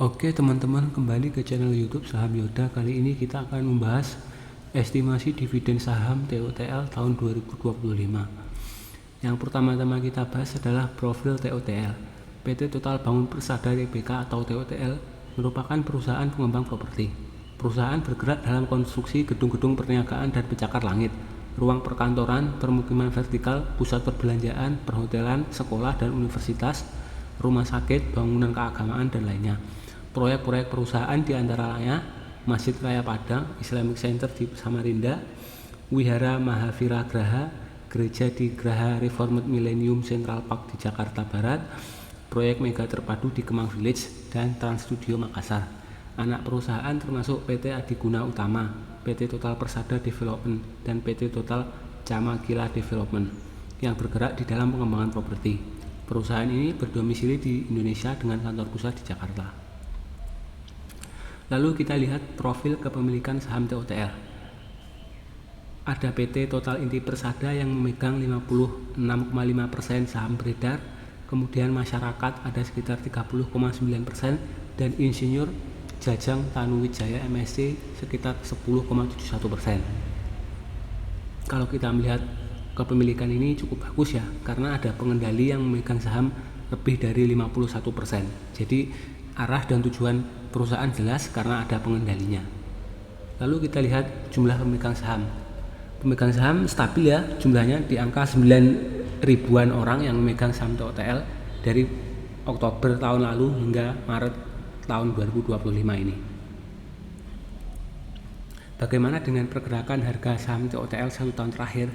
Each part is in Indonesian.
Oke teman-teman, kembali ke channel YouTube Saham Yoda. Kali ini kita akan membahas estimasi dividen saham TOTL tahun 2025. Yang pertama-tama kita bahas adalah profil TOTL. PT Total Bangun Persada Tbk atau TOTL merupakan perusahaan pengembang properti. Perusahaan bergerak dalam konstruksi gedung-gedung perniagaan dan pencakar langit, ruang perkantoran, permukiman vertikal, pusat perbelanjaan, perhotelan, sekolah dan universitas, rumah sakit, bangunan keagamaan, dan lainnya. Proyek-proyek perusahaan diantaranya Masjid Raya Padang, Islamic Center di Samarinda, Wihara Mahavira Graha, Gereja di Graha Reformed Millennium Central Park di Jakarta Barat, proyek mega terpadu di Kemang Village, dan Trans Studio Makassar. Anak perusahaan termasuk PT Adiguna Utama, PT Total Persada Development, dan PT Total Camagila Development yang bergerak di dalam pengembangan properti. Perusahaan ini berdomisili di Indonesia dengan kantor pusat di Jakarta. Lalu kita lihat profil kepemilikan saham TOTL. Ada PT Total Inti Persada yang memegang 56,5% saham beredar, kemudian masyarakat ada sekitar 30,9%, dan Insinyur Jajang Tanuwijaya MSC sekitar 10,71%. Kalau kita melihat kepemilikan ini cukup bagus ya, karena ada pengendali yang memegang saham lebih dari 51%. Jadi arah dan tujuan perusahaan jelas karena ada pengendalinya. Lalu kita lihat jumlah pemegang saham. Pemegang saham stabil ya, jumlahnya di angka 9 ribuan orang yang memegang saham TOTL dari Oktober tahun lalu hingga Maret tahun 2025 ini. Bagaimana dengan pergerakan harga saham TOTL 1 tahun terakhir?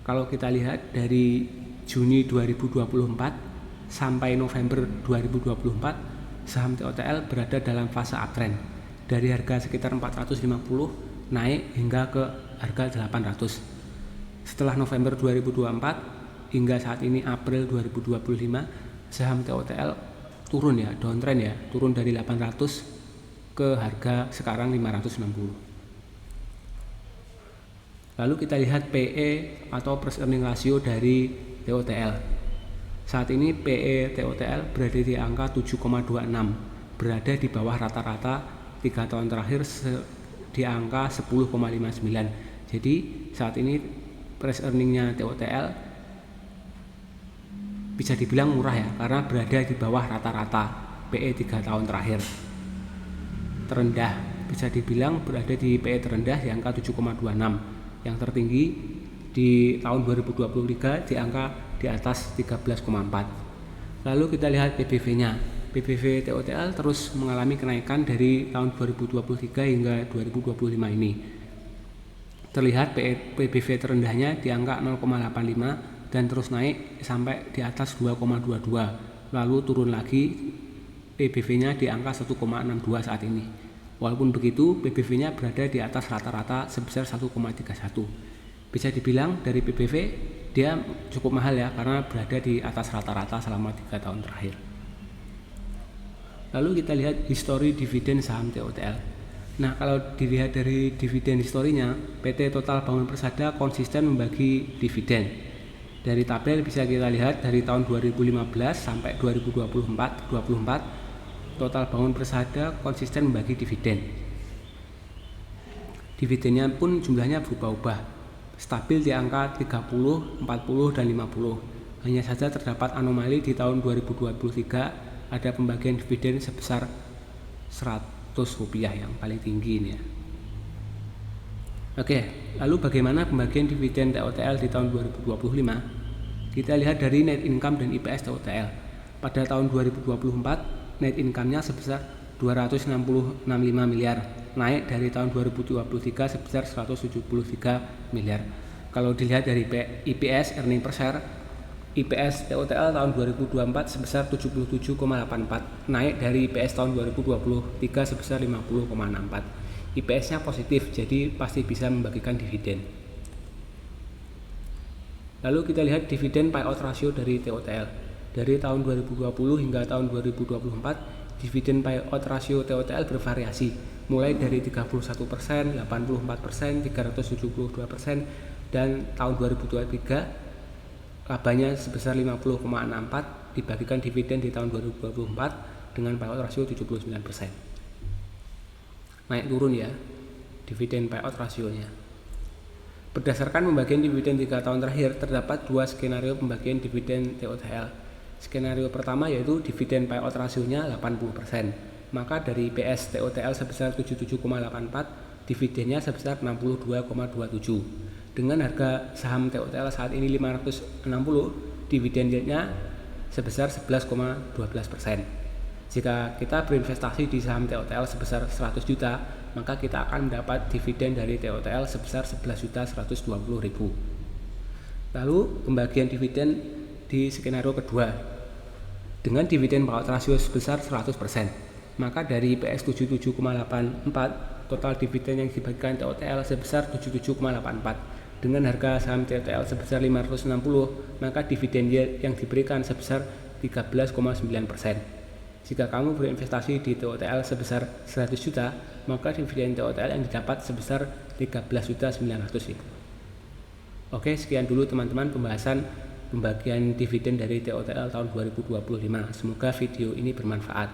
Kalau kita lihat dari Juni 2024 sampai November 2024, saham TOTL berada dalam fase uptrend dari harga sekitar 450 naik hingga ke harga 800. Setelah November 2024 hingga saat ini April 2025, saham TOTL turun ya, downtrend ya, turun dari 800 ke harga sekarang 560. Lalu kita lihat PE atau price earning ratio dari TOTL. Saat ini PE TOTL berada di angka 7,26, berada di bawah rata-rata 3 tahun terakhir di angka 10,59. Jadi saat ini price earningnya TOTL bisa dibilang murah ya, karena berada di bawah rata-rata PE 3 tahun terakhir. Terendah bisa dibilang berada di PE terendah di angka 7,26, yang tertinggi di tahun 2023 di angka di atas 13,4. Lalu kita lihat PBV-nya. PBV TOTL terus mengalami kenaikan dari tahun 2023 hingga 2025 ini. Terlihat PBV terendahnya di angka 0,85 dan terus naik sampai di atas 2,22. Lalu turun lagi PBV-nya di angka 1,62 saat ini. Walaupun begitu, PBV-nya berada di atas rata-rata sebesar 1,31. Bisa dibilang dari PBV dia cukup mahal ya, karena berada di atas rata-rata selama 3 tahun terakhir. Lalu kita lihat histori dividen saham TOTL. Nah, kalau dilihat dari dividen historinya, PT Total Bangun Persada konsisten membagi dividen. Dari tabel bisa kita lihat dari tahun 2015 sampai 2024, Total Bangun Persada konsisten membagi dividen. Dividennya pun jumlahnya berubah-ubah, stabil di angka 30, 40, dan 50. Hanya saja terdapat anomali di tahun 2023, ada pembagian dividen sebesar Rp100 yang paling tinggi ini ya. Oke, lalu bagaimana pembagian dividen TOTL di tahun 2025? Kita lihat dari net income dan IPS TOTL. Pada tahun 2024, net income-nya sebesar 265 miliar, naik dari tahun 2023 sebesar 173 miliar. Kalau dilihat dari IPS earning per share, IPS TOTL tahun 2024 sebesar 77,84, naik dari IPS tahun 2023 sebesar 50,64. IPS-nya positif, jadi pasti bisa membagikan dividen. Lalu kita lihat dividen payout ratio dari TOTL. Dari tahun 2020 hingga tahun 2024, dividen payout rasio TOTL bervariasi, mulai dari 31%, 84%, 372%, dan tahun 2023 labanya sebesar 50,64, dibagikan dividen di tahun 2024 dengan payout rasio 79%. Naik turun ya dividen payout rasionya. Berdasarkan pembagian dividen 3 tahun terakhir, terdapat dua skenario pembagian dividen TOTL. Skenario pertama yaitu dividen payout rasionya 80%. Maka dari PS TOTL sebesar 77,84, dividennya sebesar 62,27. Dengan harga saham TOTL saat ini 560, dividen yieldnya sebesar 11,12%. Jika kita berinvestasi di saham TOTL sebesar 100 juta, maka kita akan mendapat dividen dari TOTL sebesar 11.120.000. Lalu pembagian dividen di skenario kedua dengan dividen payout rasio sebesar 100%, maka dari PS 77,84 total dividen yang dibagikan TOTL sebesar 77,84. Dengan harga saham TOTL sebesar 560, maka dividen yang diberikan sebesar 13,9%. Jika kamu berinvestasi di TOTL sebesar 100 juta, maka dividen TOTL yang didapat sebesar 13.900.000. Oke, sekian dulu teman-teman pembahasan pembagian dividen dari TOTL tahun 2025. Semoga video ini bermanfaat.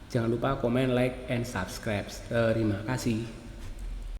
Jangan lupa komen, like, and subscribe. Terima kasih.